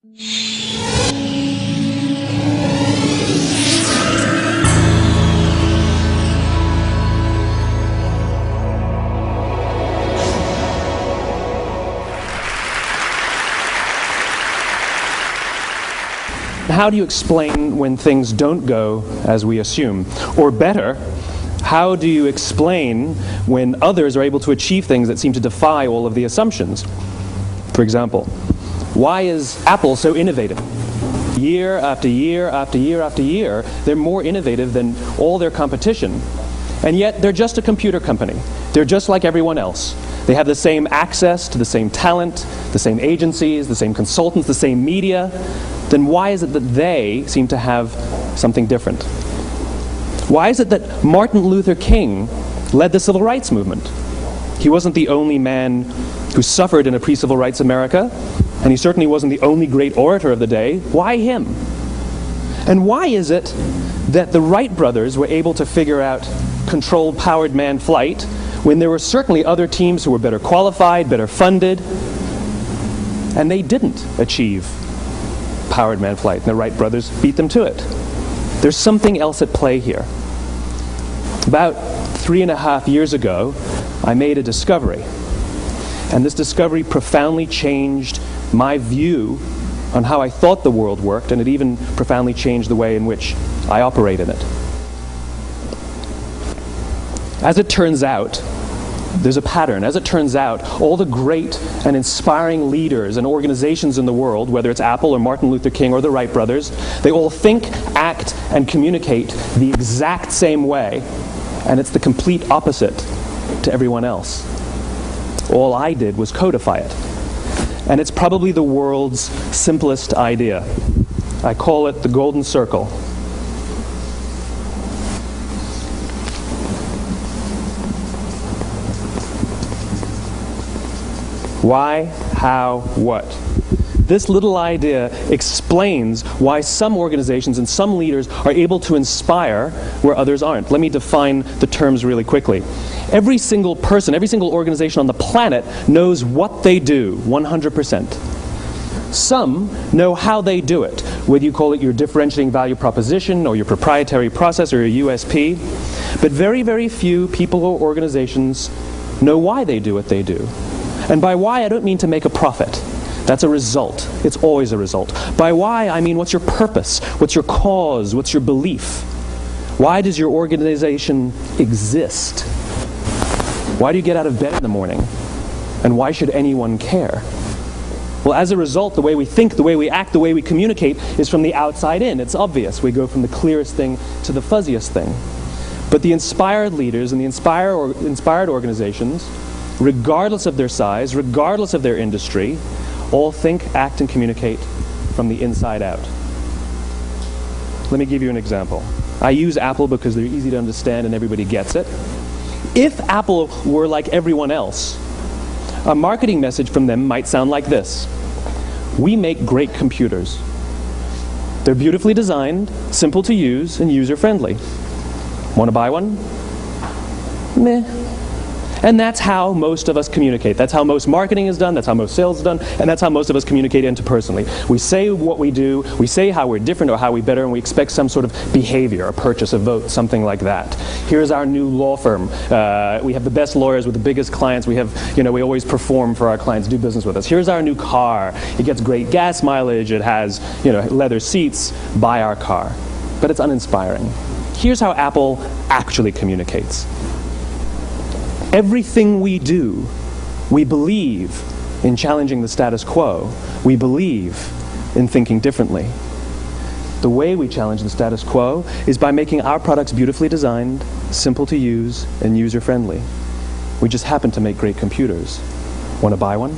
How do you explain when things don't go as we assume? Or better, how do you explain when others are able to achieve things that seem to defy all of the assumptions? For example, why is Apple so innovative? Year after year after year after year, they're more innovative than all their competition. And yet, they're just a computer company. They're just like everyone else. They have the same access to the same talent, the same agencies, the same consultants, the same media. Then why is it that they seem to have something different? Why is it that Martin Luther King led the civil rights movement? He wasn't the only man who suffered in a pre-civil rights America, and he certainly wasn't the only great orator of the day. Why him? And why is it that the Wright brothers were able to figure out controlled powered manned flight when there were certainly other teams who were better qualified, better funded, and they didn't achieve powered manned flight, and the Wright brothers beat them to it? There's something else at play here. About 3.5 years ago, I made a discovery, and this discovery profoundly changed my view on how I thought the world worked, and it even profoundly changed the way in which I operate in it. As it turns out, there's a pattern. As it turns out, all the great and inspiring leaders and organizations in the world, whether it's Apple or Martin Luther King or the Wright brothers, they all think, act, and communicate the exact same way, and it's the complete opposite to everyone else. All I did was codify it. And it's probably the world's simplest idea. I call it the golden circle. Why, how, what? This little idea explains why some organizations and some leaders are able to inspire where others aren't. Let me define the terms really quickly. Every single person, every single organization on the planet knows what they do, 100%. Some know how they do it, whether you call it your differentiating value proposition or your proprietary process or your USP. But very, very few people or organizations know why they do what they do. And by why, I don't mean to make a profit. That's a result. It's always a result. By why, I mean what's your purpose? What's your cause? What's your belief? Why does your organization exist? Why do you get out of bed in the morning? And why should anyone care? Well, as a result, the way we think, the way we act, the way we communicate is from the outside in. It's obvious. We go from the clearest thing to the fuzziest thing. But the inspired leaders and the inspired organizations, regardless of their size, regardless of their industry, all think, act, and communicate from the inside out. Let me give you an example. I use Apple because they're easy to understand and everybody gets it. If Apple were like everyone else, a marketing message from them might sound like this: we make great computers. They're beautifully designed, simple to use, and user-friendly. Want to buy one? Meh. And that's how most of us communicate. That's how most marketing is done, that's how most sales is done, and that's how most of us communicate interpersonally. We say what we do, we say how we're different or how we better, and we expect some sort of behavior, a purchase, a vote, something like that. Here's our new law firm. We have the best lawyers with the biggest clients. We have, we always perform for our clients, do business with us. Here's our new car. It gets great gas mileage. It has, leather seats. Buy our car. But it's uninspiring. Here's how Apple actually communicates. Everything we do, we believe in challenging the status quo. We believe in thinking differently. The way we challenge the status quo is by making our products beautifully designed, simple to use, and user-friendly. We just happen to make great computers. Want to buy one?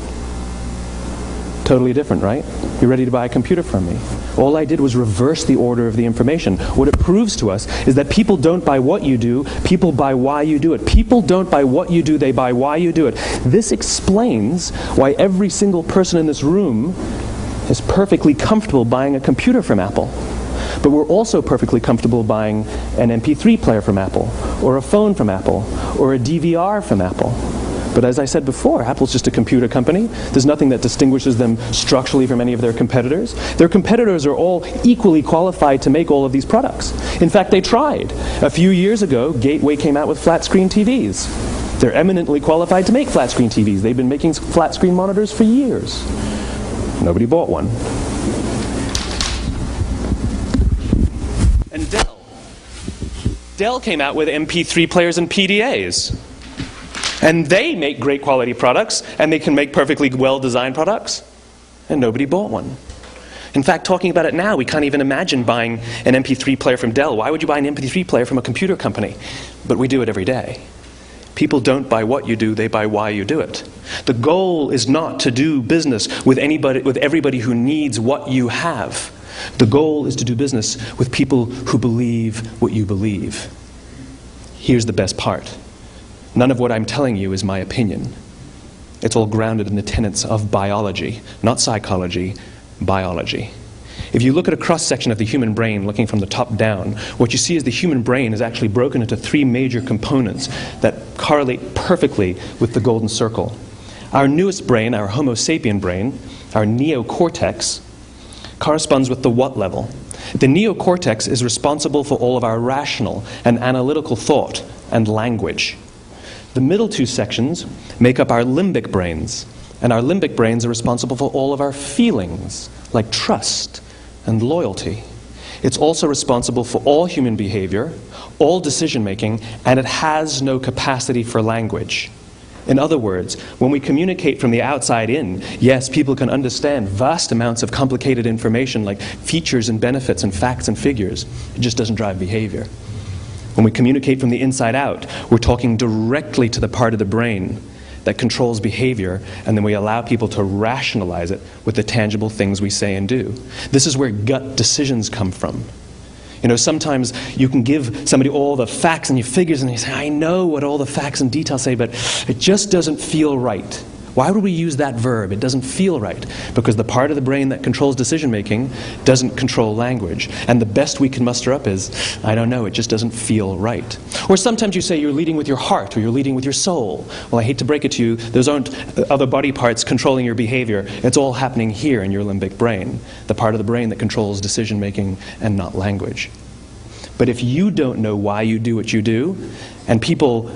Totally different, right? You ready to buy a computer from me? All I did was reverse the order of the information. What it proves to us is that people don't buy what you do, people buy why you do it. People don't buy what you do, they buy why you do it. This explains why every single person in this room is perfectly comfortable buying a computer from Apple. But we're also perfectly comfortable buying an MP3 player from Apple, or a phone from Apple, or a DVR from Apple. But as I said before, Apple's just a computer company. There's nothing that distinguishes them structurally from any of their competitors. Their competitors are all equally qualified to make all of these products. In fact, they tried. A few years ago, Gateway came out with flat-screen TVs. They're eminently qualified to make flat-screen TVs. They've been making flat-screen monitors for years. Nobody bought one. And Dell came out with MP3 players and PDAs. And they make great quality products, and they can make perfectly well-designed products, and nobody bought one. In fact, talking about it now, we can't even imagine buying an MP3 player from Dell. Why would you buy an MP3 player from a computer company? But we do it every day. People don't buy what you do, they buy why you do it. The goal is not to do business with everybody who needs what you have. The goal is to do business with people who believe what you believe. Here's the best part. None of what I'm telling you is my opinion. It's all grounded in the tenets of biology, not psychology, biology. If you look at a cross-section of the human brain, looking from the top down, what you see is the human brain is actually broken into three major components that correlate perfectly with the golden circle. Our newest brain, our Homo sapien brain, our neocortex, corresponds with the what level. The neocortex is responsible for all of our rational and analytical thought and language. The middle two sections make up our limbic brains, and our limbic brains are responsible for all of our feelings, like trust and loyalty. It's also responsible for all human behavior, all decision-making, and it has no capacity for language. In other words, when we communicate from the outside in, yes, people can understand vast amounts of complicated information like features and benefits and facts and figures. It just doesn't drive behavior. When we communicate from the inside out, we're talking directly to the part of the brain that controls behavior, and then we allow people to rationalize it with the tangible things we say and do. This is where gut decisions come from. You know, sometimes you can give somebody all the facts and your figures, and they say, I know what all the facts and details say, but it just doesn't feel right. Why would we use that verb? It doesn't feel right. Because the part of the brain that controls decision-making doesn't control language. And the best we can muster up is, I don't know, it just doesn't feel right. Or sometimes you say you're leading with your heart, or you're leading with your soul. Well, I hate to break it to you, those aren't other body parts controlling your behavior. It's all happening here in your limbic brain, the part of the brain that controls decision-making and not language. But if you don't know why you do what you do, and people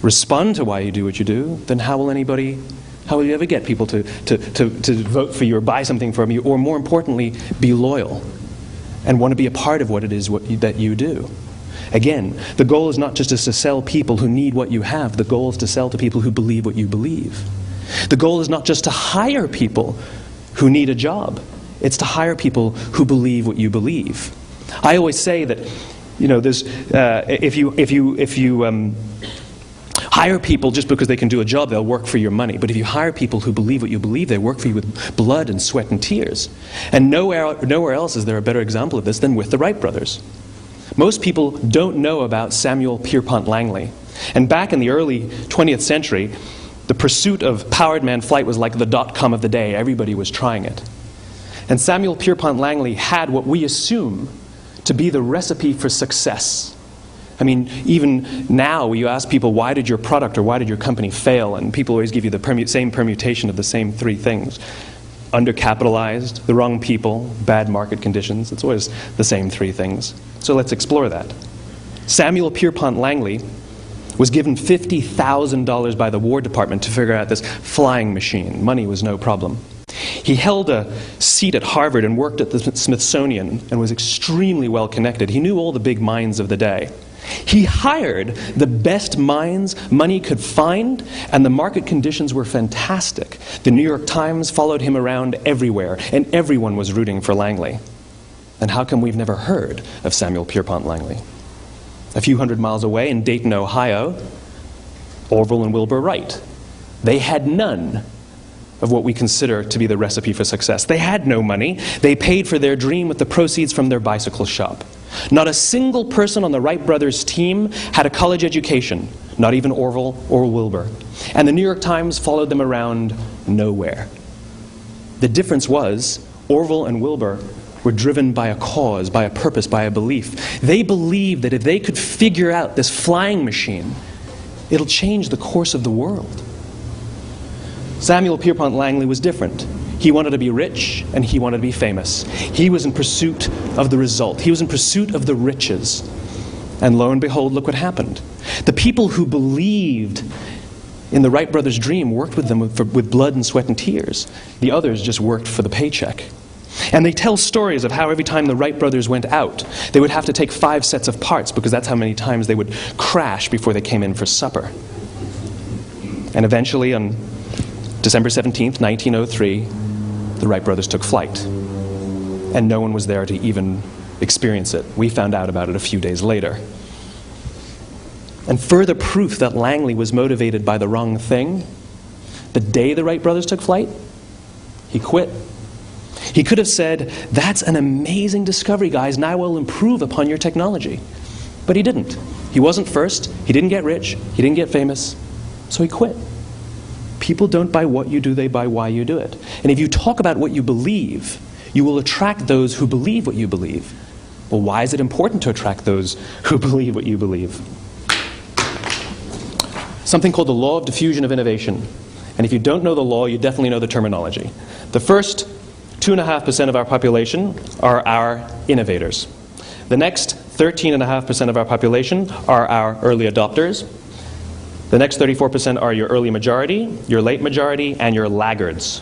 respond to why you do what you do, then how will you ever get people to vote for you or buy something from you, or more importantly, be loyal and want to be a part of what it is that you do? Again, the goal is not just to sell people who need what you have. The goal is to sell to people who believe what you believe. The goal is not just to hire people who need a job. It's to hire people who believe what you believe. I always say that, you know, there's if you hire people just because they can do a job, they'll work for your money. But if you hire people who believe what you believe, they work for you with blood and sweat and tears. And nowhere else is there a better example of this than with the Wright brothers. Most people don't know about Samuel Pierpont Langley. And back in the early 20th century, the pursuit of powered man flight was like the dot-com of the day. Everybody was trying it. And Samuel Pierpont Langley had what we assume to be the recipe for success. I mean, even now you ask people, why did your product or why did your company fail? And people always give you the same permutation of the same three things. Undercapitalized, the wrong people, bad market conditions. It's always the same three things. So let's explore that. Samuel Pierpont Langley was given $50,000 by the War Department to figure out this flying machine. Money was no problem. He held a seat at Harvard and worked at the Smithsonian and was extremely well connected. He knew all the big minds of the day. He hired the best minds money could find, and the market conditions were fantastic. The New York Times followed him around everywhere, and everyone was rooting for Langley. And how come we've never heard of Samuel Pierpont Langley? A few hundred miles away in Dayton, Ohio, Orville and Wilbur Wright. They had none of what we consider to be the recipe for success. They had no money. They paid for their dream with the proceeds from their bicycle shop. Not a single person on the Wright brothers' team had a college education, not even Orville or Wilbur. And the New York Times followed them around nowhere. The difference was Orville and Wilbur were driven by a cause, by a purpose, by a belief. They believed that if they could figure out this flying machine, it'll change the course of the world. Samuel Pierpont Langley was different. He wanted to be rich, and he wanted to be famous. He was in pursuit of the result. He was in pursuit of the riches. And lo and behold, look what happened. The people who believed in the Wright brothers' dream worked with them with blood and sweat and tears. The others just worked for the paycheck. And they tell stories of how every time the Wright brothers went out, they would have to take 5 sets of parts because that's how many times they would crash before they came in for supper. And eventually, on December 17th, 1903, the Wright brothers took flight. And no one was there to even experience it. We found out about it a few days later. And further proof that Langley was motivated by the wrong thing, the day the Wright brothers took flight, he quit. He could have said, "That's an amazing discovery, guys. Now we'll improve upon your technology." But he didn't. He wasn't first. He didn't get rich. He didn't get famous. So he quit. People don't buy what you do, they buy why you do it. And if you talk about what you believe, you will attract those who believe what you believe. Well, why is it important to attract those who believe what you believe? Something called the law of diffusion of innovation. And if you don't know the law, you definitely know the terminology. The first 2.5% of our population are our innovators. The next 13.5% of our population are our early adopters. The next 34% are your early majority, your late majority, and your laggards.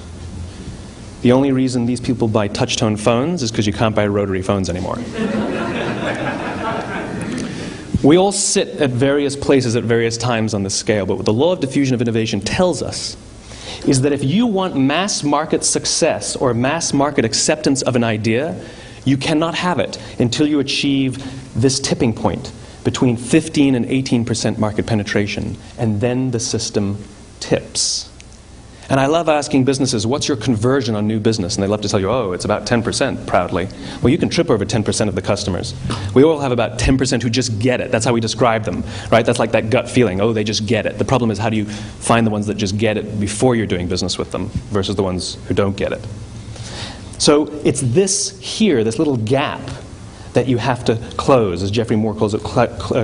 The only reason these people buy touch-tone phones is because you can't buy rotary phones anymore. We all sit at various places at various times on this scale, but what the law of diffusion of innovation tells us is that if you want mass market success or mass market acceptance of an idea, you cannot have it until you achieve this tipping point between 15 and 18% market penetration, and then the system tips. And I love asking businesses, what's your conversion on new business? And they love to tell you, oh, it's about 10%, proudly. Well, you can trip over 10% of the customers. We all have about 10% who just get it. That's how we describe them, right? That's like that gut feeling, oh, they just get it. The problem is, how do you find the ones that just get it before you're doing business with them versus the ones who don't get it? So it's this here, this little gap, that you have to close, as Geoffrey Moore calls it,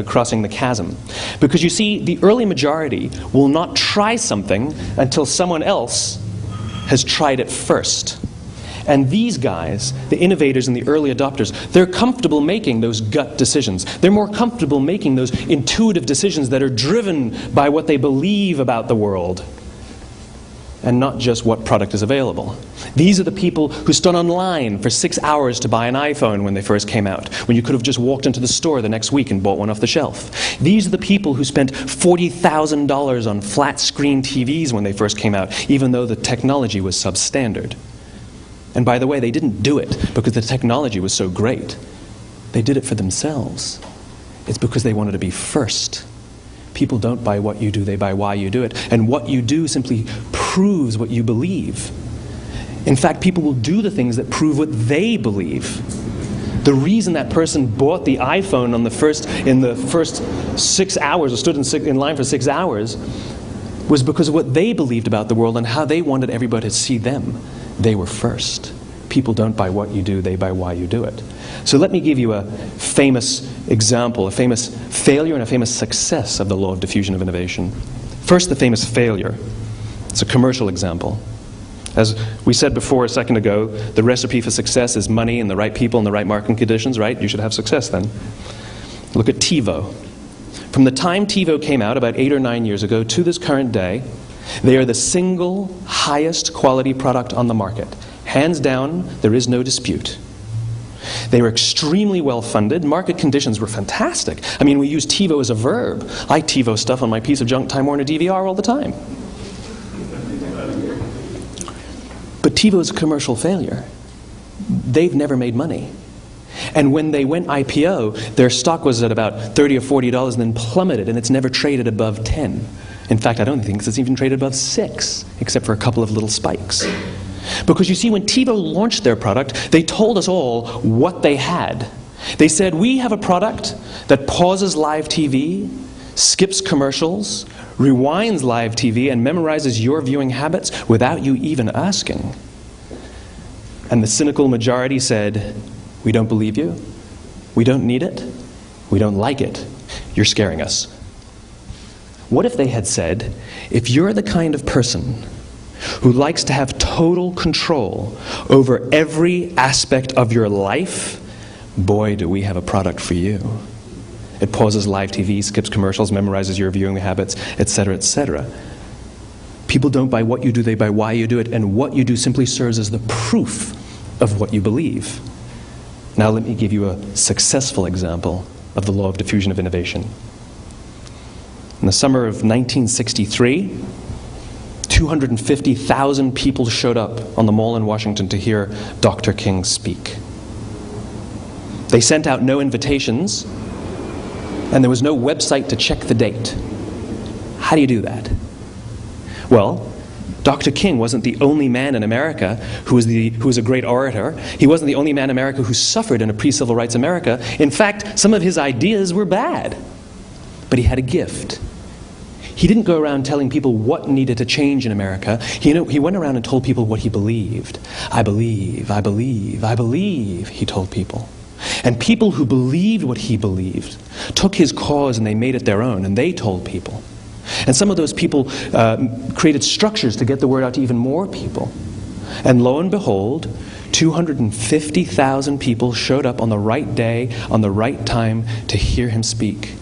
crossing the chasm. Because you see, the early majority will not try something until someone else has tried it first. And these guys, the innovators and the early adopters, they're comfortable making those gut decisions. They're more comfortable making those intuitive decisions that are driven by what they believe about the world, and not just what product is available. These are the people who stood online for 6 hours to buy an iPhone when they first came out, when you could have just walked into the store the next week and bought one off the shelf. These are the people who spent $40,000 on flat screen TVs when they first came out, even though the technology was substandard. And by the way, they didn't do it because the technology was so great. They did it for themselves. It's because they wanted to be first. People don't buy what you do, they buy why you do it. And what you do simply proves what you believe. In fact, people will do the things that prove what they believe. The reason that person bought the iPhone in the first 6 hours, or stood in line for 6 hours, was because of what they believed about the world and how they wanted everybody to see them. They were first. People don't buy what you do, they buy why you do it. So let me give you a famous example, a famous failure and a famous success of the law of diffusion of innovation. First, the famous failure. It's a commercial example. As we said before a second ago, the recipe for success is money and the right people and the right marketing conditions, right? You should have success then. Look at TiVo. From the time TiVo came out about 8 or 9 years ago to this current day, they are the single highest quality product on the market. Hands down, there is no dispute. They were extremely well funded. Market conditions were fantastic. I mean, we use TiVo as a verb. I TiVo stuff on my piece of junk Time Warner DVR all the time. But TiVo is a commercial failure. They've never made money. And when they went IPO, their stock was at about $30 or $40 and then plummeted, and it's never traded above 10. In fact, I don't think it's even traded above 6, except for a couple of little spikes. Because you see, when TiVo launched their product, they told us all what they had. They said, we have a product that pauses live TV, skips commercials, rewinds live TV, and memorizes your viewing habits without you even asking. And the cynical majority said, we don't believe you, we don't need it, we don't like it, you're scaring us. What if they had said, if you're the kind of person who likes to have total control over every aspect of your life, boy, do we have a product for you. It pauses live TV, skips commercials, memorizes your viewing habits, etc., etc. People don't buy what you do, they buy why you do it, and what you do simply serves as the proof of what you believe. Now let me give you a successful example of the law of diffusion of innovation. In the summer of 1963, 250,000 people showed up on the Mall in Washington to hear Dr. King speak. They sent out no invitations, and there was no website to check the date. How do you do that? Well, Dr. King wasn't the only man in America who was a great orator. He wasn't the only man in America who suffered in a pre-civil rights America. In fact, some of his ideas were bad. But he had a gift. He didn't go around telling people what needed to change in America. He went around and told people what he believed. I believe, I believe, I believe, he told people. And people who believed what he believed took his cause and they made it their own, and they told people. And some of those people created structures to get the word out to even more people. And lo and behold, 250,000 people showed up on the right day, on the right time to hear him speak.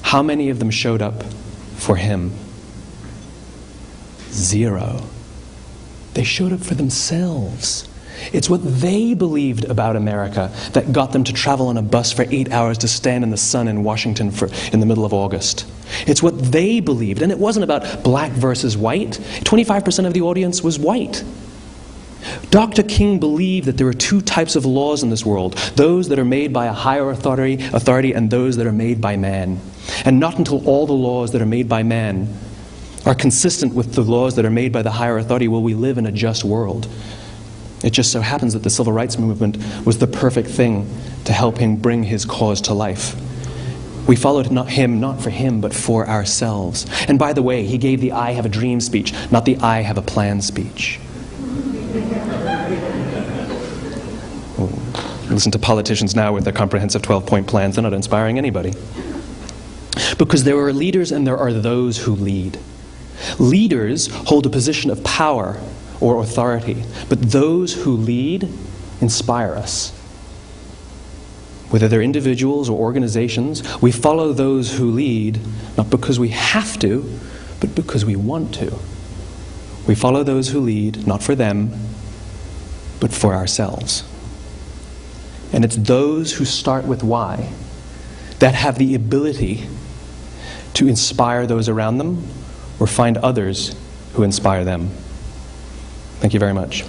How many of them showed up for him? 0. They showed up for themselves. It's what they believed about America that got them to travel on a bus for 8 hours to stand in the sun in Washington in the middle of August. It's what they believed, and it wasn't about black versus white. 25% of the audience was white. Dr. King believed that there are two types of laws in this world, those that are made by a higher authority and those that are made by man. And not until all the laws that are made by man are consistent with the laws that are made by the higher authority will we live in a just world. It just so happens that the civil rights movement was the perfect thing to help him bring his cause to life. We followed not for him, but for ourselves. And by the way, he gave the I have a dream speech, not the I have a plan speech. Listen to politicians now with their comprehensive 12-point plans. They're not inspiring anybody. Because there are leaders and there are those who lead. Leaders hold a position of power or authority, but those who lead inspire us. Whether they're individuals or organizations, we follow those who lead not because we have to, but because we want to. We follow those who lead not for them, but for ourselves. And it's those who start with why that have the ability to inspire those around them or find others who inspire them. Thank you very much.